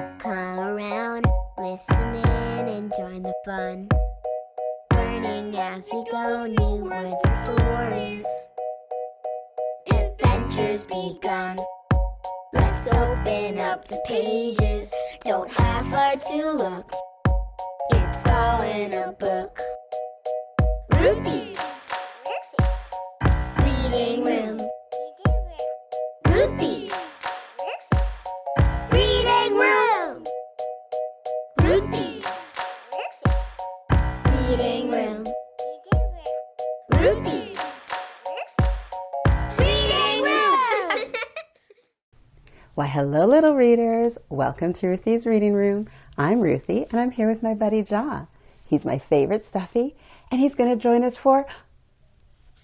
Come around, listen in and join the fun. Learning as we go, new words and stories. Adventures begun. Let's open up the pages. Don't have far to look. It's all in a book. Ruthy's Reading Room. Ruthy's Reading Room. Ruthy's Reading Room. Ruthy's Reading Room. Why, hello, little readers. Welcome to Ruthy's Reading Room. I'm Ruthy, and I'm here with my buddy Jaw. He's my favorite stuffy, and he's going to join us for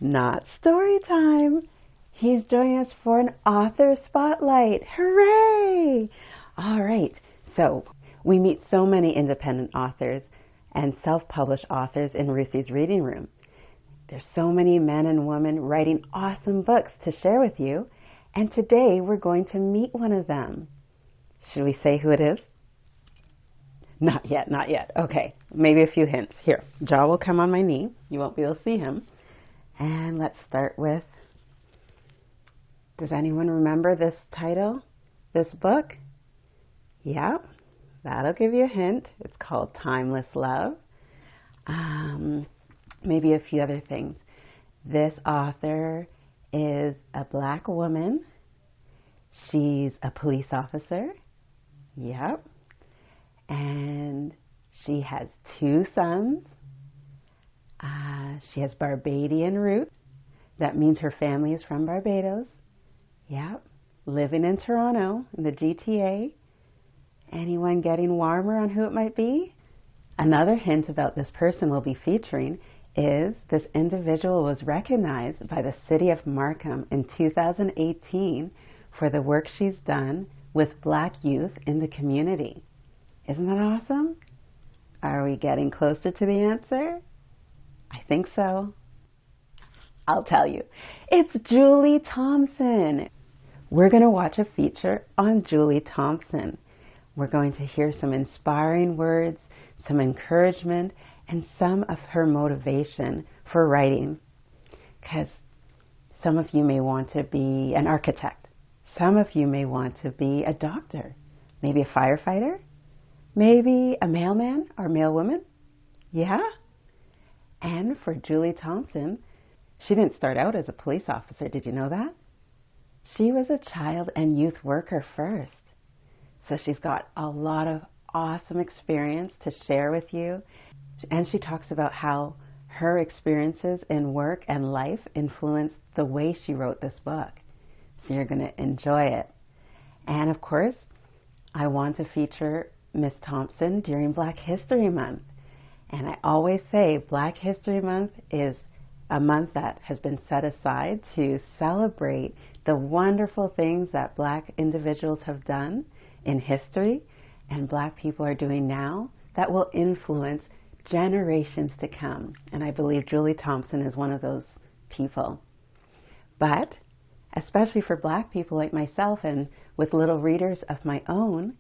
not story time. He's joining us for an author spotlight. Hooray! All right, so we meet so many independent authors and self-published authors in Ruthy's Reading Room. There's so many men and women writing awesome books to share with you, and today we're going to meet one of them. Should we say who it is? Not yet, not yet. Okay, maybe a few hints. Here, Jaw will come on my knee. You won't be able to see him. And let's start with, does anyone remember this title, this book? Yeah, that'll give you a hint. It's called Timeless Love. Maybe a few other things. This author is a black woman. She's a police officer. Yep. And she has 2 sons. She has Barbadian roots. That means her family is from Barbados. Yep. Living in Toronto, in the GTA. Anyone getting warmer on who it might be? Another hint about this person we'll be featuring is this individual was recognized by the city of Markham in 2018 for the work she's done with black youth in the community. Isn't that awesome? Are we getting closer to the answer? I think so. I'll tell you. It's Julie Thompson. We're going to watch a feature on Julie Thompson. We're going to hear some inspiring words, some encouragement, and some of her motivation for writing. Because some of you may want to be an architect. Some of you may want to be a doctor, maybe a firefighter, maybe a mailman or mailwoman. Yeah? And for Julie Thompson, she didn't start out as a police officer. Did you know that? She was a child and youth worker first. So she's got a lot of awesome experience to share with you. And she talks about how her experiences in work and life influenced the way she wrote this book. So you're going to enjoy it. And of course, I want to feature Miss Thompson during Black History Month. And I always say Black History Month is a month that has been set aside to celebrate the wonderful things that black individuals have done in history and black people are doing now that will influence generations to come. And I believe Julie Thompson is one of those people. But especially for black people like myself and with little readers of my own,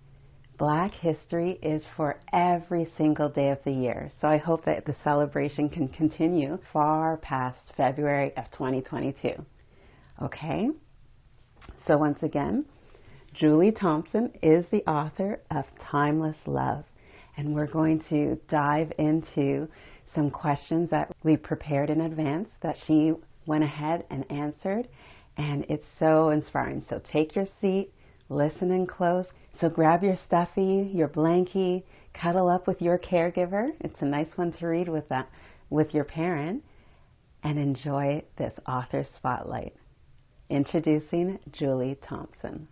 Black history is for every single day of the year. So I hope that the celebration can continue far past February of 2022. Okay? So once again, Julie Thompson is the author of Timeless Love. And we're going to dive into some questions that we prepared in advance that she went ahead and answered. And it's so inspiring. So take your seat, listen in close. So grab your stuffy, your blankie, cuddle up with your caregiver. It's a nice one to read with your parent, and enjoy this author spotlight. Introducing Julie Thompson.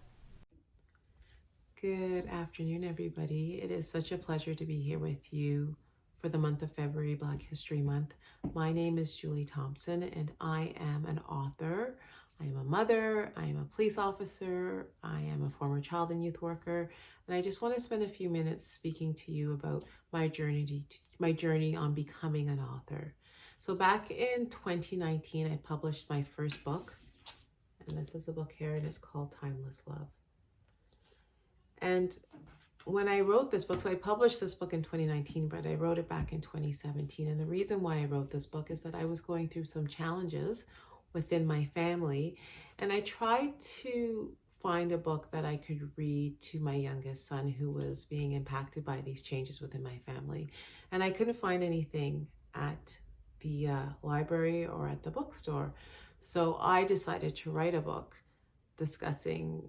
Good afternoon, everybody. It is such a pleasure to be here with you for the month of February, Black History Month. My name is Julie Thompson, and I am an author. I am a mother, I am a police officer, I am a former child and youth worker, and I just want to spend a few minutes speaking to you about my journey on becoming an author. So back in 2019, I published my first book, and this is the book here, and it's called Timeless Love. And when I wrote this book, so I published this book in 2019, but I wrote it back in 2017. And the reason why I wrote this book is that I was going through some challenges within my family. And I tried to find a book that I could read to my youngest son who was being impacted by these changes within my family. And I couldn't find anything at the library or at the bookstore. So I decided to write a book discussing,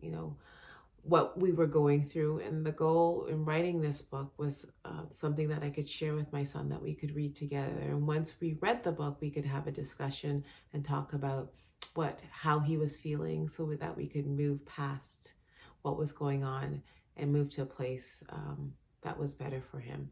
what we were going through. And the goal in writing this book was something that I could share with my son that we could read together. And once we read the book, we could have a discussion and talk about how he was feeling so that we could move past what was going on and move to a place that was better for him.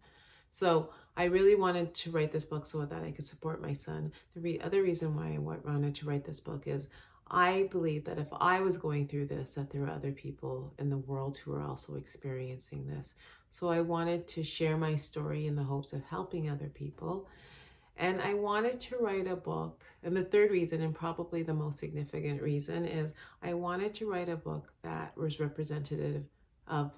So I really wanted to write this book so that I could support my son. The other reason why I wanted to write this book is I believe that if I was going through this, that there are other people in the world who are also experiencing this. So I wanted to share my story in the hopes of helping other people. And I wanted to write a book. And the third reason, and probably the most significant reason, is I wanted to write a book that was representative of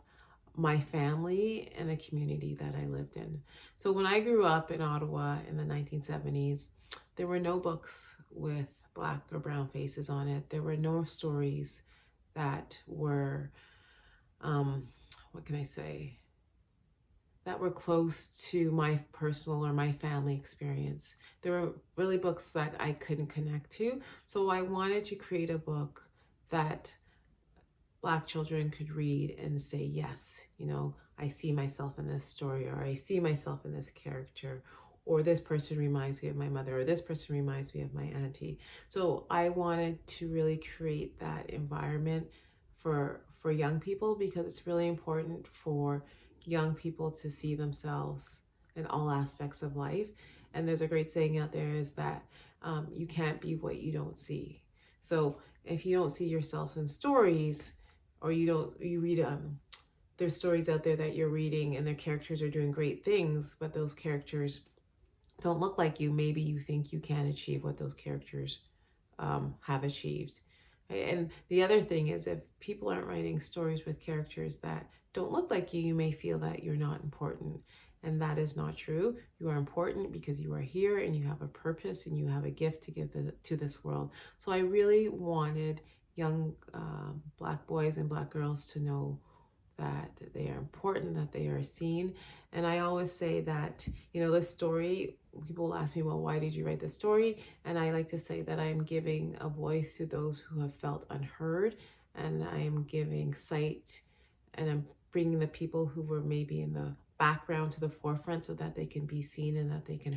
my family and the community that I lived in. So when I grew up in Ottawa in the 1970s, there were no books with Black or brown faces on it. There were no stories that were, what can I say, that were close to my personal or my family experience. There were really books that I couldn't connect to. So I wanted to create a book that Black children could read and say, yes, I see myself in this story, or I see myself in this character, or this person reminds me of my mother, or this person reminds me of my auntie. So I wanted to really create that environment for young people, because it's really important for young people to see themselves in all aspects of life. And there's a great saying out there is that you can't be what you don't see. So if you don't see yourself in stories, or you read there's stories out there that you're reading and their characters are doing great things, but those characters don't look like you, maybe you think you can achieve what those characters have achieved. And the other thing is, if people aren't writing stories with characters that don't look like you, you may feel that you're not important. And that is not true. You are important because you are here and you have a purpose and you have a gift to give to this world. So I really wanted young Black boys and Black girls to know that they are important, that they are seen. And I always say that, this story, people will ask me, well, why did you write this story? And I like to say that I'm giving a voice to those who have felt unheard, and I am giving sight, and I'm bringing the people who were maybe in the background to the forefront so that they can be seen and that they can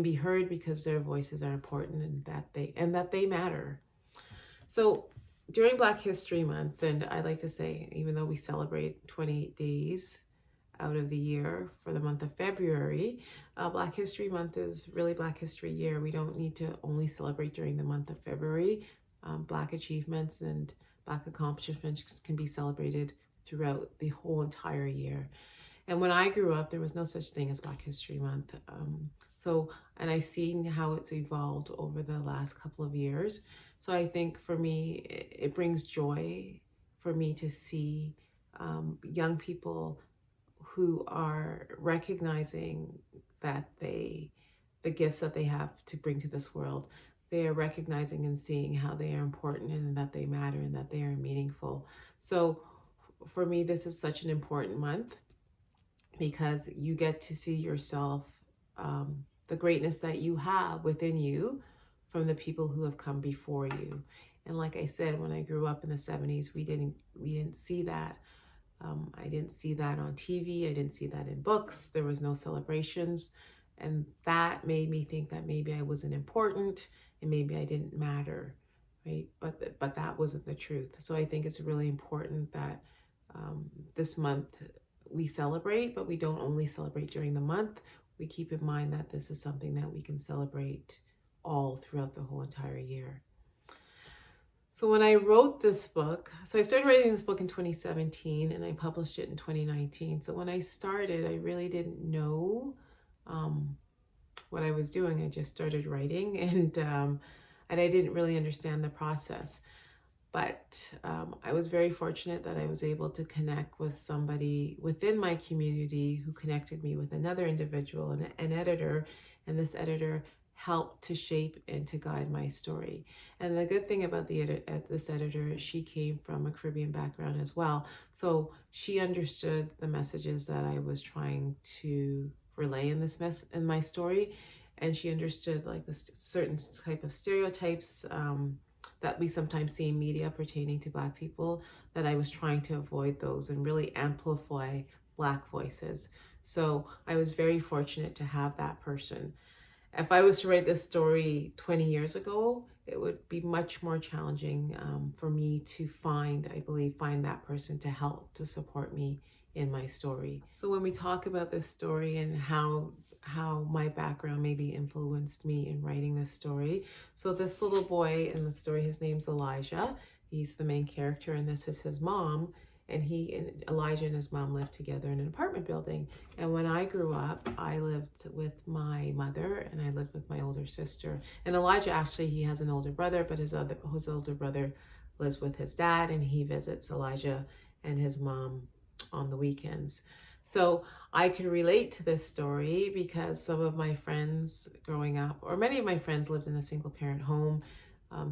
be heard because their voices are important and that they matter. So during Black History Month, and I like to say, even though we celebrate 28 days out of the year for the month of February, Black History Month is really Black History Year. We don't need to only celebrate during the month of February. Black achievements and Black accomplishments can be celebrated throughout the whole entire year. And when I grew up, there was no such thing as Black History Month. And I've seen how it's evolved over the last couple of years. So I think for me, it brings joy for me to see young people who are recognizing that the gifts that they have to bring to this world, they are recognizing and seeing how they are important and that they matter and that they are meaningful. So for me, this is such an important month because you get to see yourself, the greatness that you have within you from the people who have come before you. And like I said, when I grew up in the 70s, we didn't see that. I didn't see that on TV. I didn't see that in books. There was no celebrations. And that made me think that maybe I wasn't important and maybe I didn't matter, right? But that wasn't the truth. So I think it's really important that this month we celebrate, but we don't only celebrate during the month. We keep in mind that this is something that we can celebrate all throughout the whole entire year. So when I wrote this book, so I started writing this book in 2017 and I published it in 2019. So when I started, I really didn't know what I was doing. I just started writing and I didn't really understand the process. But I was very fortunate that I was able to connect with somebody within my community who connected me with another individual, an editor, and this editor helped to shape and to guide my story. And the good thing about this editor, she came from a Caribbean background as well. So she understood the messages that I was trying to relay in my story. And she understood like the certain type of stereotypes that we sometimes see in media pertaining to Black people, that I was trying to avoid those and really amplify Black voices. So I was very fortunate to have that person. If I was to write this story 20 years ago, it would be much more challenging for me to find that person to help, to support me in my story. So when we talk about this story and how my background maybe influenced me in writing this story. So this little boy in the story, his name's Elijah. He's the main character, and this is his mom. And Elijah and his mom lived together in an apartment building. And when I grew up, I lived with my mother and I lived with my older sister. And Elijah, actually, he has an older brother, but his older brother lives with his dad, and he visits Elijah and his mom on the weekends. So I could relate to this story because some of my friends growing up, or many of my friends, lived in a single parent home.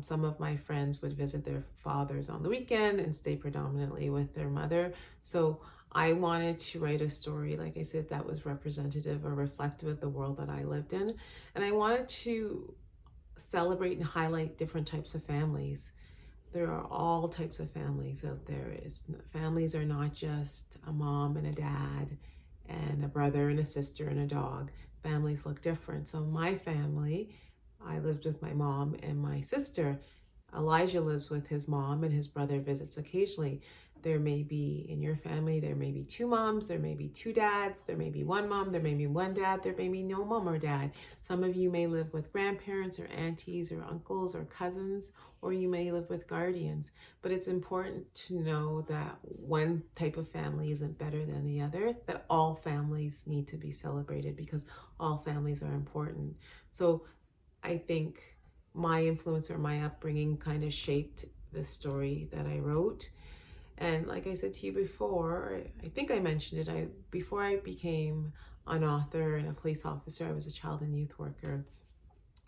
Some of my friends would visit their fathers on the weekend and stay predominantly with their mother. So I wanted to write a story, like I said, that was representative or reflective of the world that I lived in. And I wanted to celebrate and highlight different types of families. There are all types of families out there. Families are not just a mom and a dad and a brother and a sister and a dog. Families look different. So my family, I lived with my mom and my sister. Elijah lives with his mom and his brother visits occasionally. There may be, in your family, there may be two moms, there may be two dads, there may be one mom, there may be one dad, there may be no mom or dad. Some of you may live with grandparents or aunties or uncles or cousins, or you may live with guardians. But it's important to know that one type of family isn't better than the other, that all families need to be celebrated because all families are important. So I think my influence or my upbringing kind of shaped the story that I wrote. And like I said to you before, I think I mentioned it, before I became an author and a police officer, I was a child and youth worker.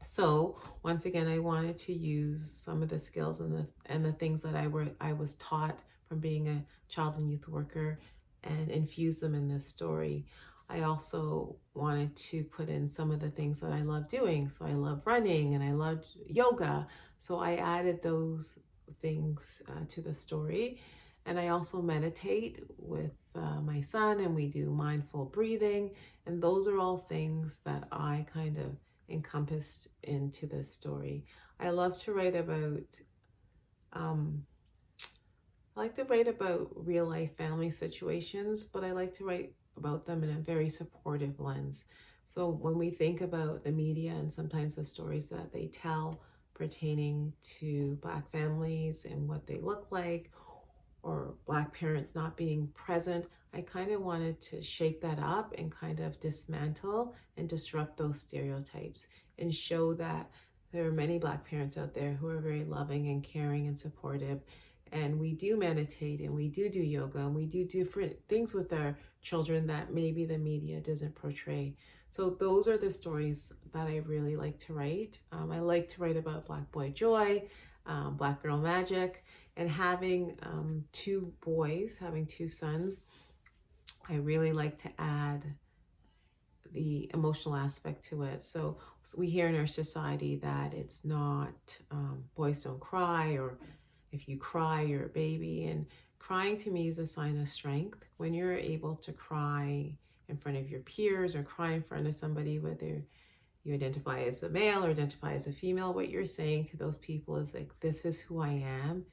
So once again, I wanted to use some of the skills and the things that I was taught from being a child and youth worker and infuse them in this story. I also wanted to put in some of the things that I love doing. So I love running and I love yoga. So I added those things to the story. And I also meditate with my son, and we do mindful breathing. And those are all things that I kind of encompassed into this story. I love to write about, real life family situations, but I like to write about them in a very supportive lens. So when we think about the media and sometimes the stories that they tell pertaining to Black families and what they look like, or Black parents not being present, I kind of wanted to shake that up and kind of dismantle and disrupt those stereotypes and show that there are many Black parents out there who are very loving and caring and supportive. And we do meditate and we do yoga and we do different things with our children that maybe the media doesn't portray. So those are the stories that I really like to write. I like to write about Black boy joy, Black girl magic, and having two boys, having two sons. I really like to add the emotional aspect to it. So we hear in our society that it's not, boys don't cry, or if you cry, you're a baby. And crying to me is a sign of strength. When you're able to cry in front of your peers or cry in front of somebody, whether you identify as a male or identify as a female, what you're saying to those people is like, this is who I am,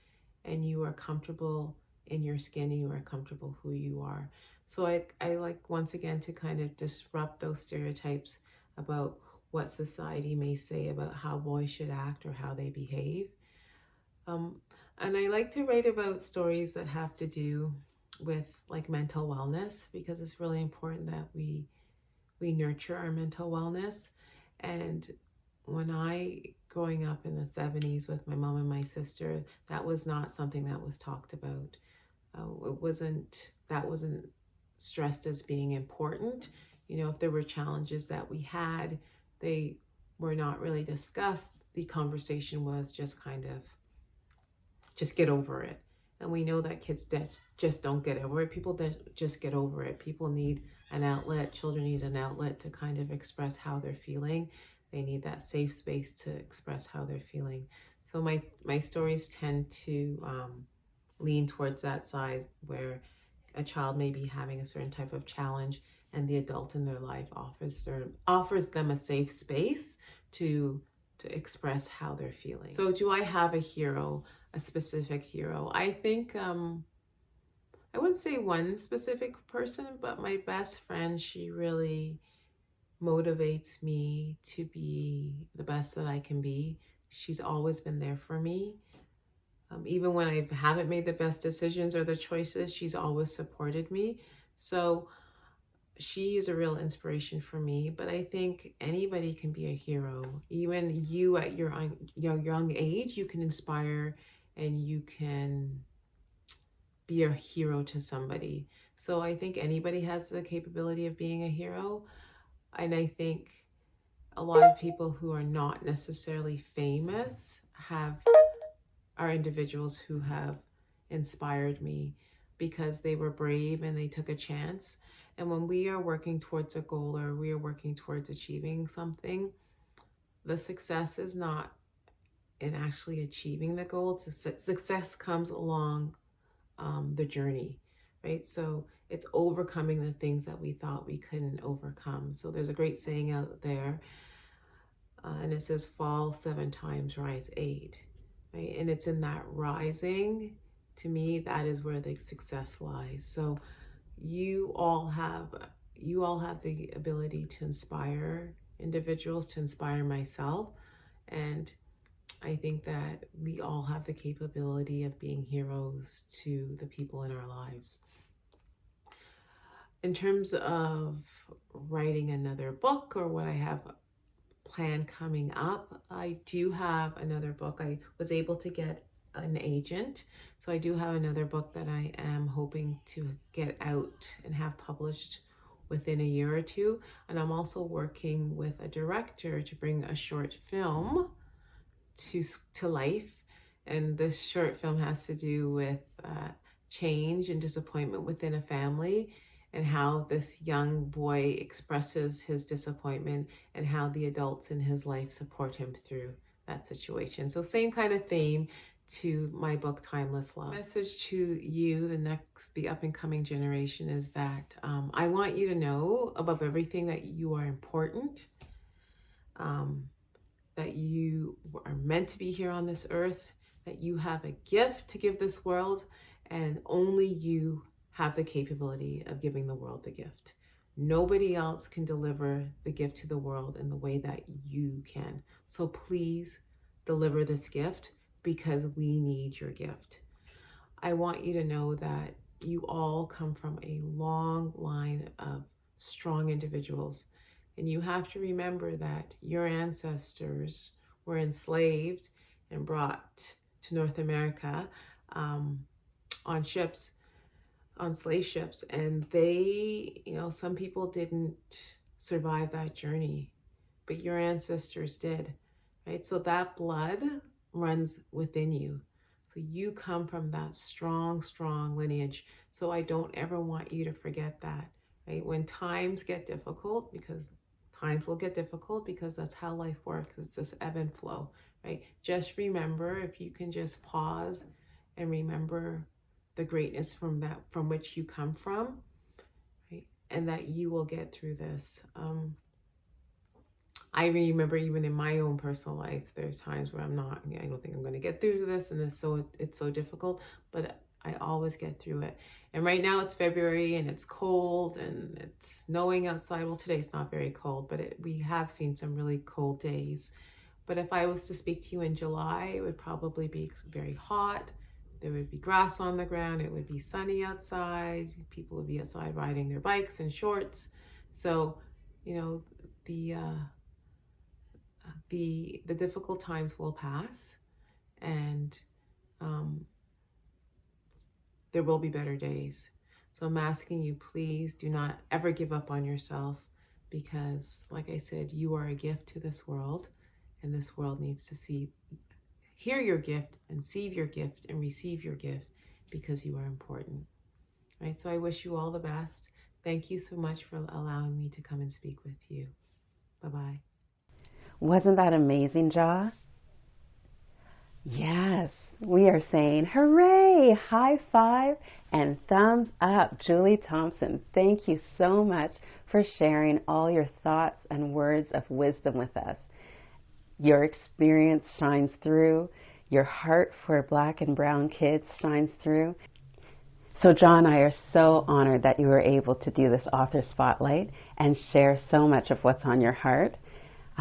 and you are comfortable in your skin and you are comfortable who you are. So I like, once again, to kind of disrupt those stereotypes about what society may say about how boys should act or how they behave. And I like to write about stories that have to do with like mental wellness, because it's really important that we nurture our mental wellness. And when I growing up in the 70s with my mom and my sister, that was not something that was talked about. That wasn't stressed as being important. You know, if there were challenges that we had, they were not really discussed. The conversation was just kind of, just get over it. And we know that kids that just don't get over it. People that just get over it. People need an outlet. Children need an outlet to kind of express how they're feeling. They need that safe space to express how they're feeling. So my stories tend to lean towards that side where a child may be having a certain type of challenge and the adult in their life offers them a safe space to express how they're feeling. So do I have a hero, a specific hero? I think I wouldn't say one specific person, but my best friend, she really motivates me to be the best that I can be. She's always been there for me. Even when I haven't made the best decisions or the choices, she's always supported me. So she is a real inspiration for me, but I think anybody can be a hero. Even you at your young age, you can inspire and you can be a hero to somebody. So I think anybody has the capability of being a hero. And I think a lot of people who are not necessarily famous are individuals who have inspired me because they were brave and they took a chance. And when we are working towards a goal or we are working towards achieving something, the success is not in actually achieving the goal. Success comes along the journey, right? So it's overcoming the things that we thought we couldn't overcome. So there's a great saying out there, and it says, fall 7 times, rise 8, right? And it's in that rising, to me, that is where the success lies. So you all have the ability to inspire individuals, to inspire myself. And I think that we all have the capability of being heroes to the people in our lives. In terms of writing another book or what I have planned coming up, I do have another book. I was able to get an agent. So I do have another book that I am hoping to get out and have published within a year or two. And I'm also working with a director to bring a short film to life. And this short film has to do with change and disappointment within a family, and how this young boy expresses his disappointment and how the adults in his life support him through that situation. So same kind of theme to my book, Timeless Love. Message to you, the up and coming generation, is that I want you to know above everything that you are important, that you are meant to be here on this earth, that you have a gift to give this world, and only you have the capability of giving the world the gift. Nobody else can deliver the gift to the world in the way that you can. So please deliver this gift, because we need your gift. I want you to know that you all come from a long line of strong individuals. And you have to remember that your ancestors were enslaved and brought to North America on ships, on slave ships. And they, some people didn't survive that journey, but your ancestors did, right? So that blood runs within you. So you come from that strong, strong lineage. So I don't ever want you to forget that, right? When times get difficult, because times will get difficult, because that's how life works. It's this ebb and flow, right? Just remember, if you can just pause and remember the greatness from which you come from, right? And that you will get through this. I remember even in my own personal life, there's times where I don't think I'm going to get through this, and it's so difficult, but I always get through it. And right now it's February and it's cold and it's snowing outside. Well, today's not very cold, but we have seen some really cold days. But if I was to speak to you in July, it would probably be very hot. There would be grass on the ground. It would be sunny outside. People would be outside riding their bikes in shorts. So, the difficult times will pass, and there will be better days. So I'm asking you, please do not ever give up on yourself, because, like I said, you are a gift to this world, and this world needs to hear your gift and see your gift and receive your gift, because you are important. Right? So I wish you all the best. Thank you so much for allowing me to come and speak with you. Bye-bye. Wasn't that amazing, Jaw? Yes, we are saying hooray, high five, and thumbs up. Julie Thompson, thank you so much for sharing all your thoughts and words of wisdom with us. Your experience shines through. Your heart for Black and brown kids shines through. So John and I are so honored that you were able to do this author spotlight and share so much of what's on your heart.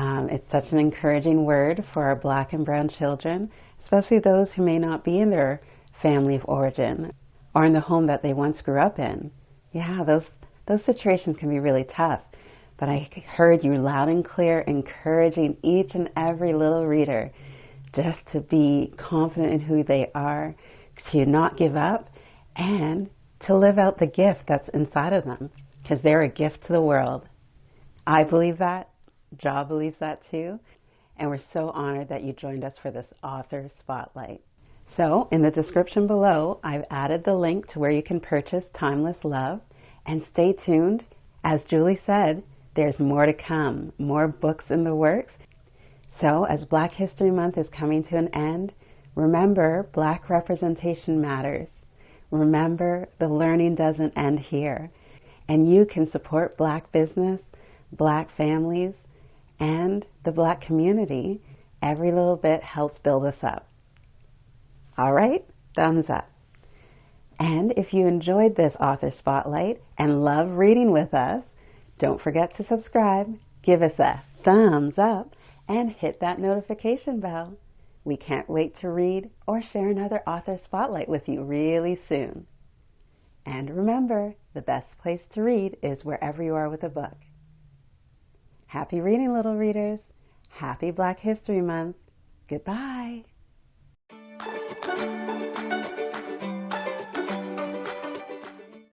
It's such an encouraging word for our Black and brown children, especially those who may not be in their family of origin or in the home that they once grew up in. Yeah, those situations can be really tough. But I heard you loud and clear encouraging each and every little reader just to be confident in who they are, to not give up, and to live out the gift that's inside of them, because they're a gift to the world. I believe that. Ja believes that too. And we're so honored that you joined us for this author spotlight. So in the description below, I've added the link to where you can purchase Timeless Love. And stay tuned. As Julie said, there's more to come, more books in the works. So as Black History Month is coming to an end, remember, Black representation matters. Remember, the learning doesn't end here. And you can support Black business, Black families, and the Black community. Every little bit helps build us up. All right, thumbs up. And if you enjoyed this author spotlight and love reading with us, don't forget to subscribe, give us a thumbs up, and hit that notification bell. We can't wait to read or share another author spotlight with you really soon. And remember, the best place to read is wherever you are with a book. Happy reading, little readers. Happy Black History Month. Goodbye.